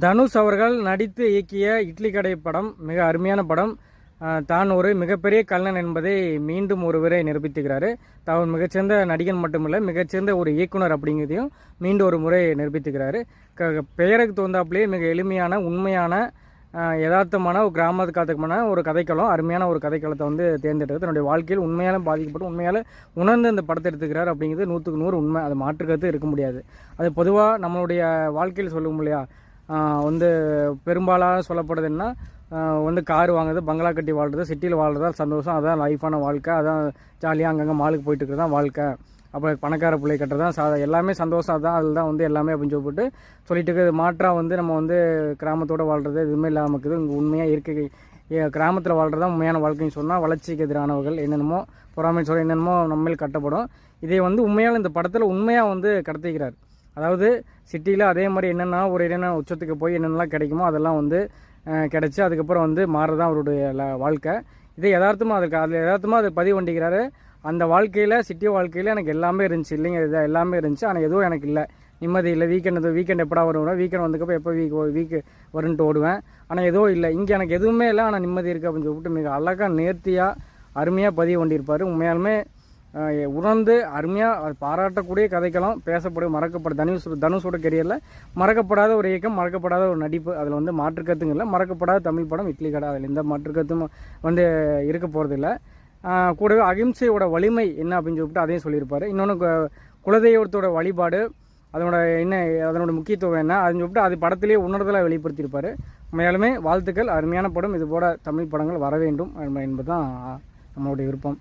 தனுஷ் அவர்கள் நடித்து இயக்கிய இட்லி கடை படம் மிக அருமையான படம். தான் ஒரு மிகப்பெரிய கலைஞன் என்பதை மீண்டும் ஒருவரை நிரூபித்துக்கிறாரு. தான் மிகச்சிறந்த நடிகன் மட்டுமில்லை, மிகச்சிறந்த ஒரு இயக்குனர் அப்படிங்கிறதையும் மீண்டும் ஒரு முறை நிரூபித்துக்கிறாரு. பெயருக்கு தோந்தாப்புலேயே மிக எளிமையான, உண்மையான, யதார்த்தமான ஒரு கிராமத்துக்கான ஒரு கதைக்களம், அருமையான ஒரு கதைக்களத்தை வந்து தேர்ந்தெடுத்து தன்னுடைய வாழ்க்கையில் உண்மையால பாதிக்கப்பட்டு உண்மையால் உணர்ந்து இந்த படத்தை எடுத்துக்கிறார். அப்படிங்கிறது 100க்கு 100 உண்மை. அது மாற்றுக்கிறது இருக்க முடியாது. அது பொதுவாக நம்மளுடைய வாழ்க்கையில் சொல்லுவோம் இல்லையா, வந்து பெரும்பாலாக சொல்லப்படுதுன்னா வந்து கார் வாங்குறது, பங்களா கட்டி வாழ்றது, சிட்டியில் வாழ்றதா சந்தோஷம், அதான் லைஃபான வாழ்க்கை, அதான் ஜாலியாக அங்கங்கே மாலுக்கு போயிட்டு இருக்கிறது தான் வாழ்க்கை, அப்புறம் பணக்கார பிள்ளை கட்டுறது தான் எல்லாமே சந்தோஷம், அதுதான் அதில் தான் வந்து எல்லாமே அப்படின்னு சொல்லிட்டு சொல்லிட்டு இருக்குது. மாற்றாக வந்து நம்ம வந்து கிராமத்தோடு வாழ்றது எதுவுமே இல்லாமல் இருக்குது. இங்கே உண்மையாக இயற்கை கிராமத்தில் வாழ்கிறது தான் உண்மையான வாழ்க்கைன்னு சொன்னால் வளர்ச்சிக்கு எதிரானவர்கள் என்னென்னமோ பொறாமை சொல்ல என்னென்னமோ நம்மள கட்டப்படும். இதை வந்து உண்மையால் இந்த படத்தில் உண்மையாக வந்து கடத்திக்கிறார். அதாவது சிட்டியில் அதே மாதிரி என்னென்னா ஒரு என்னென்ன உச்சத்துக்கு போய் என்னென்னலாம் கிடைக்குமோ அதெல்லாம் வந்து கிடச்சி அதுக்கப்புறம் வந்து மாறுறதான் அவருடைய வாழ்க்கை. இதே யதார்த்தமாக அதில் யதார்த்தமாக அதை பதிவு பண்ணிக்கிறாரு. அந்த வாழ்க்கையில் சிட்டி வாழ்க்கையில் எனக்கு எல்லாமே இருந்துச்சு, இல்லைங்க இது எல்லாமே இருந்துச்சு, ஆனால் எதுவும் எனக்கு இல்லை, நிம்மதி இல்லை. வீக்கெண்ட் எப்படா வருவேன், வீக்கெண்ட் வந்ததுக்கப்புறம் எப்போ வீக்கு வருன்ட்டு ஓடுவேன், ஆனால் எதுவும் இல்லை, இங்கே எனக்கு எதுவுமே இல்லை, ஆனால் நிம்மதி இருக்குது அப்படின்னு சொல்லிட்டு மிக அழகாக நேர்த்தியாக அருமையாக பதிவு பண்ணியிருப்பார். உண்மையாலுமே உணர்ந்து அருமையாக பாராட்டக்கூடிய கதைக்களம், பேசப்படும் மறக்கப்பட தனுஷோட கெரியரில் மறக்கப்படாத ஒரு இயக்கம், மறக்கப்படாத ஒரு நடிப்பு, அதில் வந்து மாற்றுக்கருத்துங்க இல்லை. மறக்கப்படாத தமிழ் படம் இட்லி கடை, அதில் எந்த மாற்றுக்கருத்தும் வந்து இருக்க போகிறதில்ல. கூடவே அகிம்சையோட வலிமை என்ன அப்படின்னு சொல்லிட்டு அதையும் சொல்லியிருப்பார். இன்னொன்று குலதெய்வத்தோட வழிபாடு, அதனோட முக்கியத்துவம் என்ன அப்படின்னு சொல்லிட்டு அது படத்திலேயே உணர்தலாக வெளிப்படுத்தியிருப்பார். உண்மையாலுமே வாழ்த்துக்கள், அருமையான படம். இது போல தமிழ் படங்கள் வர வேண்டும் என்பதுதான் நம்மளுடைய விருப்பம்.